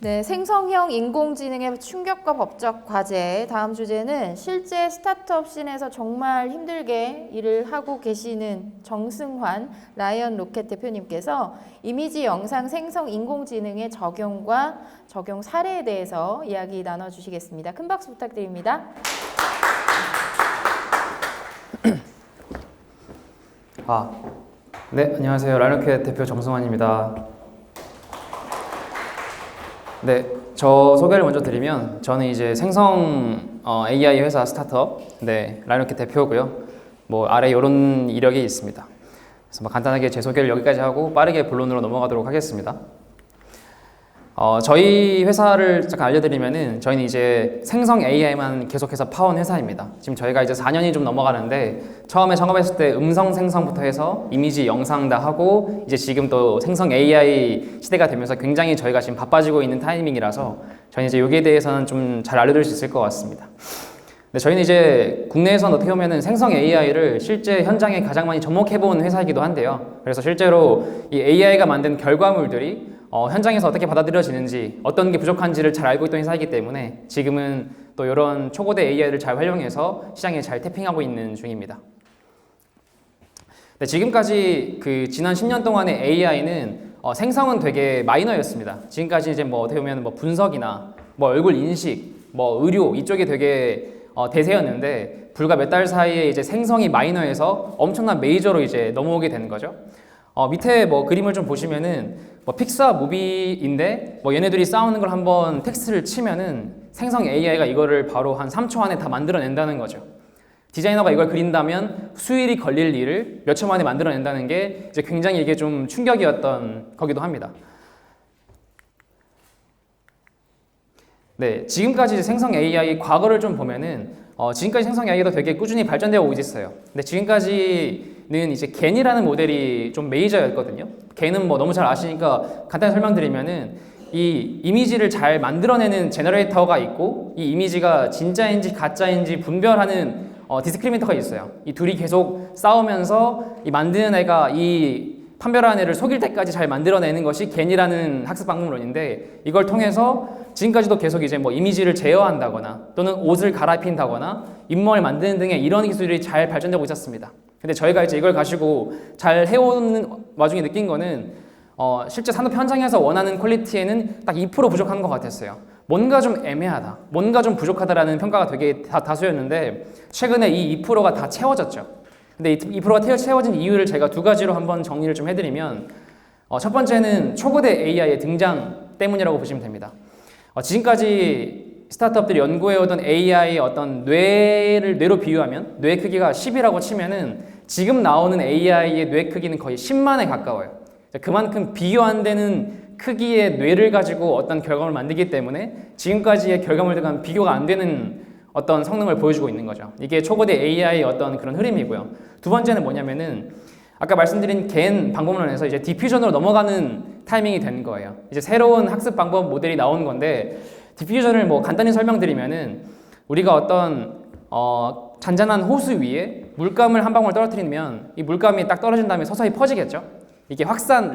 네, 생성형 인공지능의 충격과 법적 과제. 다음 주제는 실제 스타트업 씬에서 정말 힘들게 일을 하고 계시는 정승환 라이언 로켓 대표님께서 이미지 영상 생성 인공지능의 적용과 적용 사례에 대해서 이야기 나눠주시겠습니다. 큰 박수 부탁드립니다. 네, 안녕하세요. 라이언 로켓 대표 정승환입니다. 네, 저 소개를 먼저 드리면 저는 이제 생성 AI 회사 스타트업 라이언 로켓 대표고요. 아래 이런 이력이 있습니다. 그래서 간단하게 제 소개를 여기까지 하고 빠르게 본론으로 넘어가도록 하겠습니다. 저희 회사를 잠깐 알려드리면은 저희는 이제 생성 AI만 계속해서 파온 회사입니다. 지금 저희가 이제 4년이 좀 넘어가는데 처음에 창업했을 때 음성 생성부터 해서 이미지 영상 다 하고 이제 지금 또 생성 AI 시대가 되면서 굉장히 저희가 지금 바빠지고 있는 타이밍이라서 저희는 이제 여기에 대해서는 좀 잘 알려드릴 수 있을 것 같습니다. 근데 저희는 이제 국내에서는 어떻게 보면은 생성 AI를 실제 현장에 가장 많이 접목해본 회사이기도 한데요. 그래서 실제로 이 AI가 만든 결과물들이 현장에서 어떻게 받아들여지는지 어떤 게 부족한지를 잘 알고 있던 회사이기 때문에 지금은 또 이런 초고대 AI를 잘 활용해서 시장에 잘 태핑하고 있는 중입니다. 네, 지금까지 지난 10년 동안의 AI는 생성은 되게 마이너였습니다. 지금까지 이제 어떻게 보면 분석이나 얼굴 인식, 의료 이쪽이 되게 대세였는데 불과 몇 달 사이에 이제 생성이 마이너에서 엄청난 메이저로 이제 넘어오게 되는 거죠. 밑에 그림을 좀 보시면은 픽사 무비인데 얘네들이 싸우는 걸 한번 텍스트를 치면은 생성 AI가 이거를 바로 한 3초 안에 다 만들어낸다는 거죠. 디자이너가 이걸 그린다면 수일이 걸릴 일을 몇 초 만에 만들어낸다는 게 이제 굉장히 이게 좀 충격이었던 거기도 합니다. 네, 지금까지 생성 AI 과거를 좀 보면은 지금까지 생성 AI도 되게 꾸준히 발전되어 오고 있어요. 근데 지금까지는 이제 겐이라는 모델이 좀 메이저였거든요. 겐은 너무 잘 아시니까 간단히 설명드리면은 이 이미지를 잘 만들어내는 제너레이터가 있고 이 이미지가 진짜인지 가짜인지 분별하는 디스크리미너가 있어요. 이 둘이 계속 싸우면서 이 만드는 애가 이 판별하는 애를 속일 때까지 잘 만들어내는 것이 겐이라는 학습 방법론인데 이걸 통해서 지금까지도 계속 이제 이미지를 제어한다거나 또는 옷을 갈아입힌다거나 인물을 만드는 등의 이런 기술이 잘 발전되고 있었습니다. 근데 저희가 이제 이걸 가지고 잘 해오는 와중에 느낀 거는 실제 산업 현장에서 원하는 퀄리티에는 딱 2% 부족한 것 같았어요. 뭔가 좀 애매하다, 뭔가 좀 부족하다라는 평가가 되게 다수였는데 최근에 이 2%가 다 채워졌죠. 근데 이 2%가 채워진 이유를 제가 두 가지로 한번 정리를 좀 해드리면 첫 번째는 초고대 AI의 등장 때문이라고 보시면 됩니다. 지금까지 스타트업들이 연구해오던 AI의 어떤 뇌로 비유하면 뇌 크기가 10이라고 치면은 지금 나오는 AI의 뇌 크기는 거의 10만에 가까워요. 그만큼 비교 안 되는 크기의 뇌를 가지고 어떤 결과물을 만들기 때문에 지금까지의 결과물들과는 비교가 안 되는 어떤 성능을 보여주고 있는 거죠. 이게 초고대 AI의 어떤 그런 흐름이고요. 두 번째는 뭐냐면은 아까 말씀드린 겐 방법론에서 이제 디퓨전으로 넘어가는 타이밍이 된 거예요. 이제 새로운 학습 방법 모델이 나온 건데 디퓨전을 간단히 설명드리면은 우리가 어떤 잔잔한 호수 위에 물감을 한 방울 떨어뜨리면 이 물감이 딱 떨어진 다음에 서서히 퍼지겠죠. 이게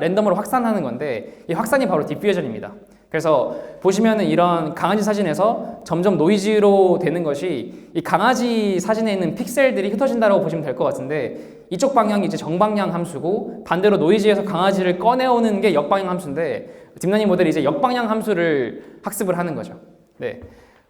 랜덤으로 확산하는 건데 이 확산이 바로 디퓨전입니다. 그래서 보시면은 이런 강아지 사진에서 점점 노이즈로 되는 것이 이 강아지 사진에 있는 픽셀들이 흩어진다고 보시면 될 것 같은데 이쪽 방향이 이제 정방향 함수고 반대로 노이즈에서 강아지를 꺼내오는 게 역방향 함수인데 딥러닝 모델이 이제 역방향 함수를 학습을 하는 거죠. 네.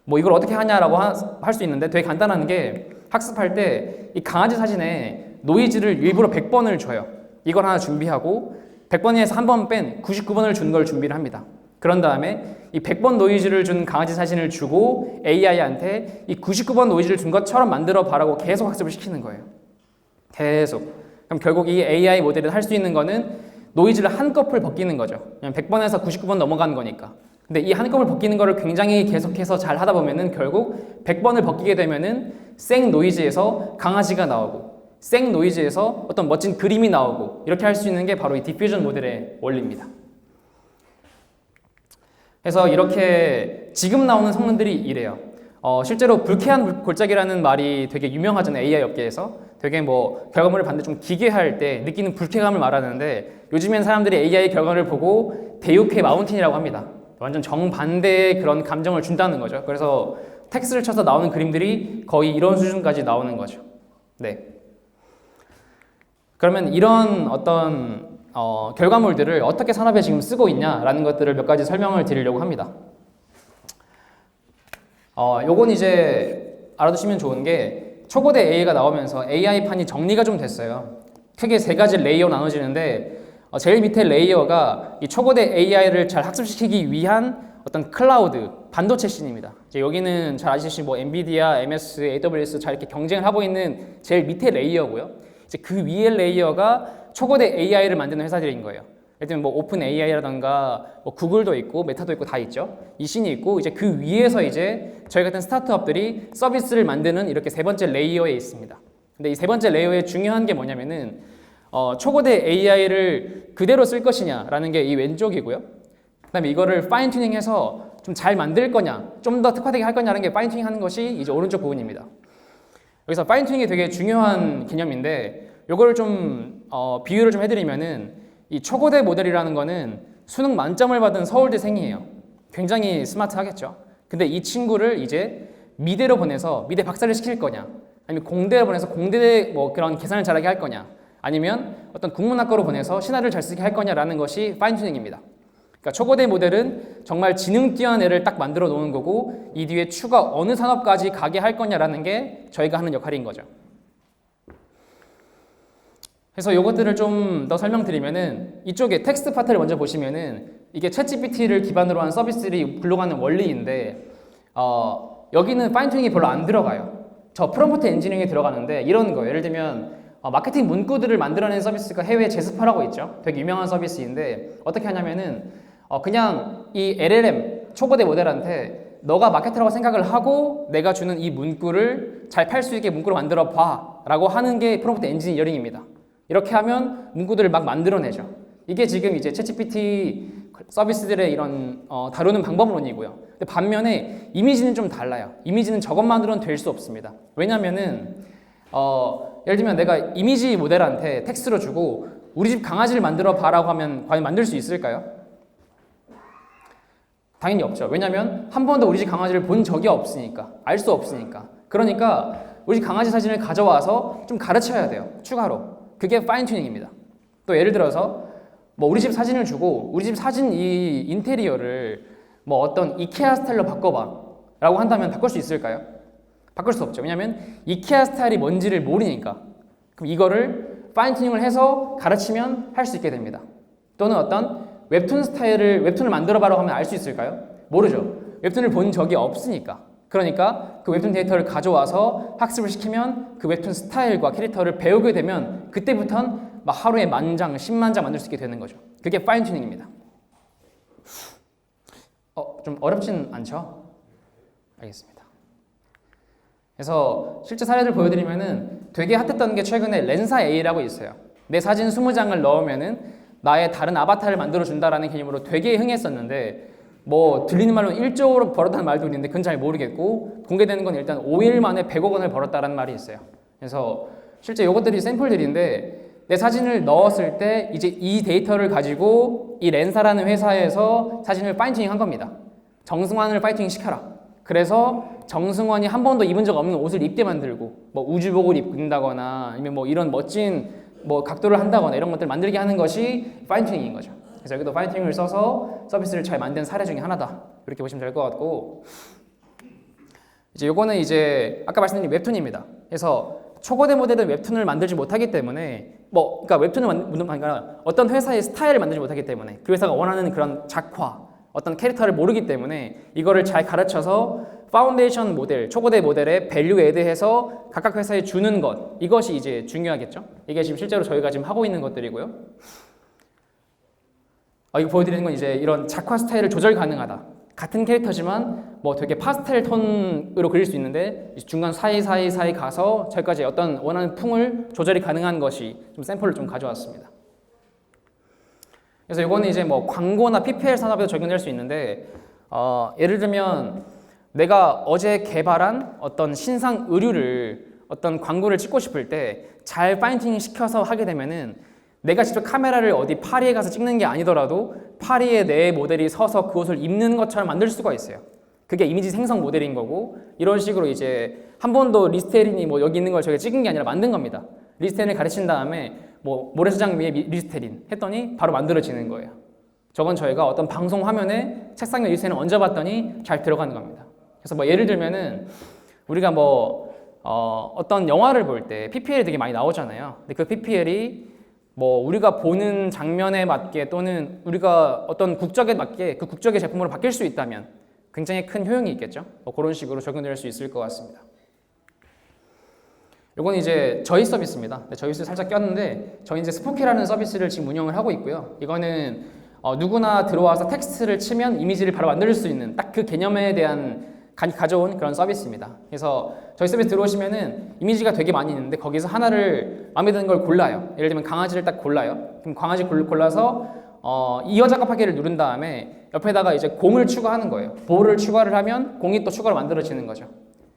이걸 어떻게 하냐라고 할 수 있는데 되게 간단한 게 학습할 때 이 강아지 사진에 노이즈를 일부러 100번을 줘요. 이걸 하나 준비하고 100번에서 한 번 뺀 99번을 준 걸 준비를 합니다. 그런 다음에 이 100번 노이즈를 준 강아지 사진을 주고 AI한테 이 99번 노이즈를 준 것처럼 만들어 봐라고 계속 학습을 시키는 거예요. 계속. 그럼 결국 이 AI 모델이 할 수 있는 거는 노이즈를 한꺼풀 벗기는 거죠. 그냥 100번에서 99번 넘어가는 거니까. 근데 이 한꺼풀 벗기는 거를 굉장히 계속해서 잘 하다 보면은 결국 100번을 벗기게 되면은 생 노이즈에서 강아지가 나오고 생 노이즈에서 어떤 멋진 그림이 나오고 이렇게 할 수 있는 게 바로 이 디퓨전 모델의 원리입니다. 그래서 이렇게 지금 나오는 성능들이 이래요. 실제로 불쾌한 골짜기라는 말이 되게 유명하잖아요. AI 업계에서. 되게 결과물을 봤는데 좀 기괴할 때 느끼는 불쾌감을 말하는데 요즘엔 사람들이 AI 결과를 보고 대육회 마운틴이라고 합니다. 완전 정반대의 그런 감정을 준다는 거죠. 그래서 텍스트를 쳐서 나오는 그림들이 거의 이런 수준까지 나오는 거죠. 네. 그러면 이런 어떤 결과물들을 어떻게 산업에 지금 쓰고 있냐라는 것들을 몇 가지 설명을 드리려고 합니다. 요건 이제 알아두시면 좋은 게 초고대 AI가 나오면서 AI판이 정리가 좀 됐어요. 크게 세 가지 레이어 나눠지는데 제일 밑에 레이어가 이 초고대 AI를 잘 학습시키기 위한 어떤 클라우드, 반도체 씬입니다. 이제 여기는 잘 아시듯이 뭐 엔비디아, MS, AWS 잘 이렇게 경쟁을 하고 있는 제일 밑에 레이어고요. 이제 그 위에 레이어가 초고대 AI를 만드는 회사들인 거예요. 예를 들면 뭐 오픈 AI라던가 뭐 구글도 있고 메타도 있고 다 있죠. 이 씬이 있고 이제 그 위에서 이제 저희 같은 스타트업들이 서비스를 만드는 이렇게 세 번째 레이어에 있습니다. 근데 이 세 번째 레이어의 중요한 게 뭐냐면은 초고대 AI를 그대로 쓸 것이냐라는 게 이 왼쪽이고요. 그다음에 이거를 파인 튜닝해서 좀 잘 만들 거냐, 좀 더 특화되게 할 거냐라는 게 파인 튜닝 하는 것이 이제 오른쪽 부분입니다. 여기서 파인 튜닝이 되게 중요한 개념인데 요거를 좀 비유를 좀 해드리면은 이 초고대 모델이라는 거는 수능 만점을 받은 서울대생이에요. 굉장히 스마트하겠죠. 근데 이 친구를 이제 미대로 보내서 미대 박사를 시킬 거냐, 아니면 공대로 보내서 공대 뭐 그런 계산을 잘하게 할 거냐, 아니면 어떤 국문학과로 보내서 신화를 잘 쓰게 할 거냐라는 것이 파인 튜닝입니다. 그러니까 초고대 모델은 정말 지능 뛰어난 애를 딱 만들어 놓은 거고 이 뒤에 추가 어느 산업까지 가게 할 거냐라는 게 저희가 하는 역할인 거죠. 그래서 이것들을 좀 더 설명드리면은 이쪽에 텍스트 파트를 먼저 보시면은 이게 챗GPT를 기반으로 한 서비스들이 굴러가는 원리인데 여기는 파인 튜닝이 별로 안 들어가요. 저 프롬프트 엔지니어링에 들어가는데 이런 거예요. 예를 들면 마케팅 문구들을 만들어내는 서비스가 해외에 제스파라고 있죠. 되게 유명한 서비스인데 어떻게 하냐면은 그냥 이 LLM 초고대 모델한테 너가 마케터라고 생각을 하고 내가 주는 이 문구를 잘 팔 수 있게 문구로 만들어 봐 라고 하는 게 프롬프트 엔지니어링입니다. 이렇게 하면 문구들을 막 만들어내죠. 이게 지금 이제 챗GPT 서비스들의 이런 다루는 방법론이고요. 근데 반면에 이미지는 좀 달라요. 이미지는 저것만으로는 될 수 없습니다. 왜냐면은 예를 들면 내가 이미지 모델한테 텍스트로 주고 우리 집 강아지를 만들어 봐라고 하면 과연 만들 수 있을까요? 당연히 없죠. 왜냐면 한 번도 우리 집 강아지를 본 적이 없으니까, 알 수 없으니까. 그러니까 우리 집 강아지 사진을 가져와서 좀 가르쳐야 돼요. 추가로. 그게 파인 튜닝입니다. 또 예를 들어서 뭐 우리 집 사진을 주고 우리 집 사진 이 인테리어를 뭐 어떤 이케아 스타일로 바꿔봐 라고 한다면 바꿀 수 있을까요? 바꿀 수 없죠. 왜냐면 이케아 스타일이 뭔지를 모르니까. 그럼 이거를 파인 튜닝을 해서 가르치면 할 수 있게 됩니다. 또는 어떤 웹툰 스타일을 웹툰을 만들어봐라고 하면 알 수 있을까요? 모르죠. 웹툰을 본 적이 없으니까. 그러니까 그 웹툰 데이터를 가져와서 학습을 시키면 그 웹툰 스타일과 캐릭터를 배우게 되면 그때부터는 막 하루에 10,000장, 100,000장 만들 수 있게 되는 거죠. 그게 파인 튜닝입니다. 좀 어렵진 않죠? 알겠습니다. 그래서 실제 사례를 보여드리면은 되게 핫했던 게 최근에 렌사 A라고 있어요. 내 사진 20장을 넣으면은 나의 다른 아바타를 만들어준다라는 개념으로 되게 흥했었는데 뭐 들리는 말로 1조로 벌었다는 말도 있는데 그건 잘 모르겠고 공개되는 건 일단 5일 만에 100억 원을 벌었다는 말이 있어요. 그래서 실제 이것들이 샘플들인데 내 사진을 넣었을 때 이제 이 데이터를 가지고 이 렌사라는 회사에서 사진을 파인튜닝 한 겁니다. 정승환을 파인튜닝 시켜라. 그래서 정승환이 한 번도 입은 적 없는 옷을 입게 만들고 뭐 우주복을 입는다거나 아니면 뭐 이런 멋진 뭐 각도를 한다거나 이런 것들을 만들게 하는 것이 파인튜닝인 거죠. 그래서 여기도 파인튜닝을 써서 서비스를 잘 만든 사례 중에 하나다. 이렇게 보시면 될 것 같고 이제 요거는 이제 아까 말씀드린 웹툰입니다. 그래서 초고대 모델은 웹툰을 만들지 못하기 때문에 그러니까 웹툰을 만드는 게 아니라 어떤 회사의 스타일을 만들지 못하기 때문에 그 회사가 원하는 그런 작화, 어떤 캐릭터를 모르기 때문에 이거를 잘 가르쳐서 파운데이션 모델, 초고대 모델에 밸류 애드해서 각각 회사에 주는 것 이것이 이제 중요하겠죠. 이게 지금 실제로 저희가 지금 하고 있는 것들이고요. 이거 보여드리는 건 이제 이런 작화 스타일을 조절 가능하다. 같은 캐릭터지만 뭐 되게 파스텔 톤으로 그릴 수 있는데 중간 사이 가서 저기까지 어떤 원하는 풍을 조절이 가능한 것이 좀 샘플을 좀 가져왔습니다. 그래서 이거는 이제 뭐 광고나 PPL 산업에도 적용될 수 있는데 예를 들면 내가 어제 개발한 어떤 신상 의류를 어떤 광고를 찍고 싶을 때 잘 파인튜닝 시켜서 하게 되면은 내가 직접 카메라를 어디 파리에 가서 찍는 게 아니더라도 파리에 내 모델이 서서 그 옷을 입는 것처럼 만들 수가 있어요. 그게 이미지 생성 모델인 거고, 이런 식으로 이제 한 번도 리스테린이 뭐 여기 있는 걸 저희가 찍은 게 아니라 만든 겁니다. 리스테린을 가르친 다음에 뭐 모래사장 위에 리스테린 했더니 바로 만들어지는 거예요. 저건 저희가 어떤 방송 화면에 책상 위에 리스테린을 얹어봤더니 잘 들어가는 겁니다. 그래서 뭐 예를 들면은 우리가 뭐 어떤 영화를 볼 때 PPL이 되게 많이 나오잖아요. 근데 그 PPL이 뭐 우리가 보는 장면에 맞게 또는 우리가 어떤 국적에 맞게 그 국적의 제품으로 바뀔 수 있다면 굉장히 큰 효용이 있겠죠. 뭐 그런 식으로 적용될 수 있을 것 같습니다. 이건 이제 저희 서비스입니다. 저희 서비스 살짝 꼈는데 저희 이제 스포키라는 서비스를 지금 운영을 하고 있고요. 이거는 누구나 들어와서 텍스트를 치면 이미지를 바로 만들 수 있는 딱 그 개념에 대한 가져온 그런 서비스입니다. 그래서 저희 서비스 들어오시면은 이미지가 되게 많이 있는데 거기서 하나를 마음에 드는 걸 골라요. 예를 들면 강아지를 딱 골라요. 그럼 강아지 골라서 이어 작업하기를 누른 다음에 옆에다가 이제 공을 추가하는 거예요. 볼을 추가를 하면 공이 또 추가로 만들어지는 거죠.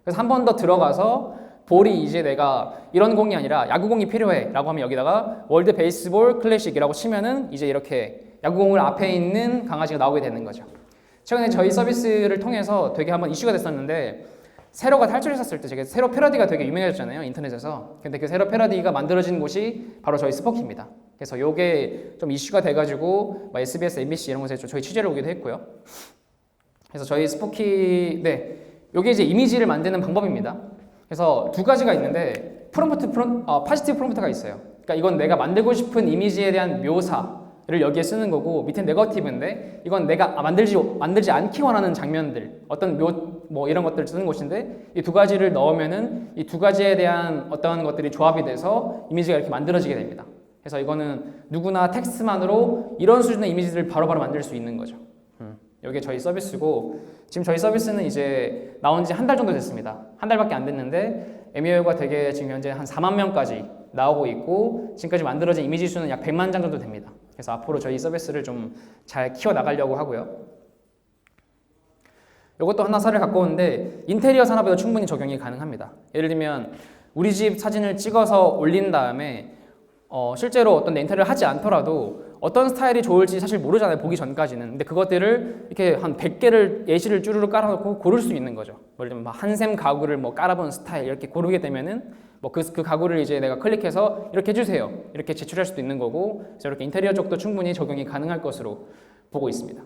그래서 한 번 더 들어가서 볼이 이제 내가 이런 공이 아니라 야구공이 필요해 라고 하면 여기다가 월드 베이스볼 클래식이라고 치면은 이제 이렇게 야구공을 앞에 있는 강아지가 나오게 되는 거죠. 최근에 저희 서비스를 통해서 되게 한번 이슈가 됐었는데 세로가 탈출했었을 때 제가 세로 패러디가 되게 유명해졌잖아요, 인터넷에서. 근데 그 세로 패러디가 만들어진 곳이 바로 저희 스포키입니다. 그래서 요게 좀 이슈가 돼가지고 SBS, MBC 이런 곳에 저희 취재를 오기도 했고요. 그래서 저희 스포키, 네, 요게 이제 이미지를 만드는 방법입니다. 그래서 두 가지가 있는데 파지티브 프롬프트가 있어요. 그러니까 이건 내가 만들고 싶은 이미지에 대한 묘사를 여기에 쓰는 거고, 밑에 네거티브인데 이건 내가 만들지 않기 원하는 장면들, 어떤 뭐 이런 것들을 쓰는 곳인데, 이 두 가지를 넣으면은 이 두 가지에 대한 어떤 것들이 조합이 돼서 이미지가 이렇게 만들어지게 됩니다. 그래서 이거는 누구나 텍스트만으로 이런 수준의 이미지들을 바로바로 만들 수 있는 거죠. 이게 저희 서비스고, 지금 저희 서비스는 이제 나온 지 한 달 정도 됐습니다. 한 달밖에 안 됐는데 MAU가 되게 지금 현재 한 4만 명까지 나오고 있고, 지금까지 만들어진 이미지 수는 약 100만 장 정도 됩니다. 그래서 앞으로 저희 서비스를 좀 잘 키워 나가려고 하고요. 이것도 하나 사례를 갖고 오는데 인테리어 산업에도 충분히 적용이 가능합니다. 예를 들면 우리 집 사진을 찍어서 올린 다음에 실제로 어떤 인테리어를 하지 않더라도 어떤 스타일이 좋을지 사실 모르잖아요, 보기 전까지는. 근데 그것들을 이렇게 한 100개를 예시를 쭈루루 깔아놓고 고를 수 있는 거죠. 예를 들면 한샘 가구를 뭐 깔아본 스타일 이렇게 고르게 되면은 뭐 그 가구를 이제 내가 클릭해서 이렇게 해주세요, 이렇게 제출할 수도 있는 거고, 그래서 이렇게 인테리어 쪽도 충분히 적용이 가능할 것으로 보고 있습니다.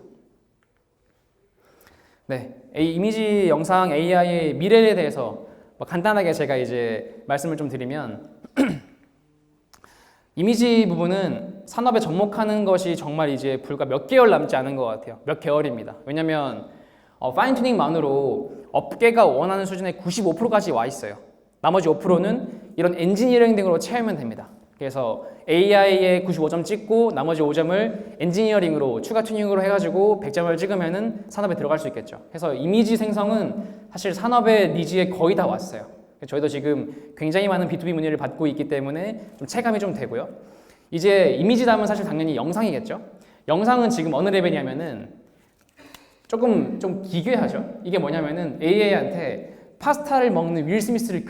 네, 이미지 영상 AI의 미래에 대해서 간단하게 제가 이제 말씀을 좀 드리면 이미지 부분은 산업에 접목하는 것이 정말 이제 불과 몇 개월 남지 않은 것 같아요. 몇 개월입니다. 왜냐면 파인튜닝만으로 업계가 원하는 수준의 95%까지 와 있어요. 나머지 5%는 이런 엔지니어링 등으로 채우면 됩니다. 그래서 AI에 95점 찍고 나머지 5점을 엔지니어링으로 추가 튜닝으로 해가지고 100점을 찍으면은 산업에 들어갈 수 있겠죠. 그래서 이미지 생성은 사실 산업의 니즈에 거의 다 왔어요. 저희도 지금 굉장히 많은 B2B 문의를 받고 있기 때문에 좀 체감이 좀 되고요. 이제 이미지 다음은 사실 당연히 영상이겠죠. 영상은 지금 어느 레벨이냐면은 조금 좀 기괴하죠. 이게 뭐냐면은 AI한테 파스타를 먹는 윌 스미스를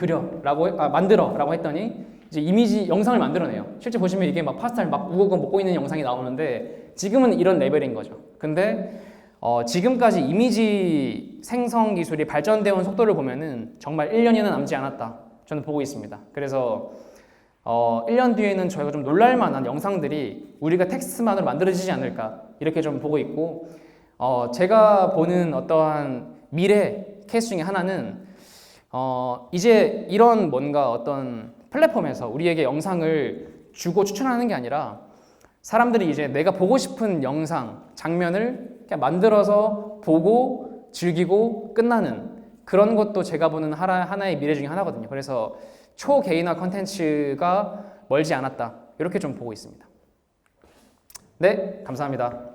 만들어라고 했더니 이제 이미지 영상을 만들어내요. 실제 보시면 이게 막 파스타를 막 우거우거 먹고 있는 영상이 나오는데 지금은 이런 레벨인 거죠. 근데 지금까지 이미지 생성 기술이 발전되어 온 속도를 보면은 정말 1년이나 남지 않았다, 저는 보고 있습니다. 그래서 1년 뒤에는 저희가 좀 놀랄만한 영상들이 우리가 텍스트만으로 만들어지지 않을까, 이렇게 좀 보고 있고, 제가 보는 어떠한 미래 케이스 중에 하나는 이제 이런 뭔가 어떤 플랫폼에서 우리에게 영상을 주고 추천하는 게 아니라 사람들이 이제 내가 보고 싶은 영상, 장면을 그냥 만들어서 보고 즐기고 끝나는 그런 것도 제가 보는 하나의 미래 중에 하나거든요. 그래서 초개인화 컨텐츠가 멀지 않았다, 이렇게 좀 보고 있습니다. 네, 감사합니다.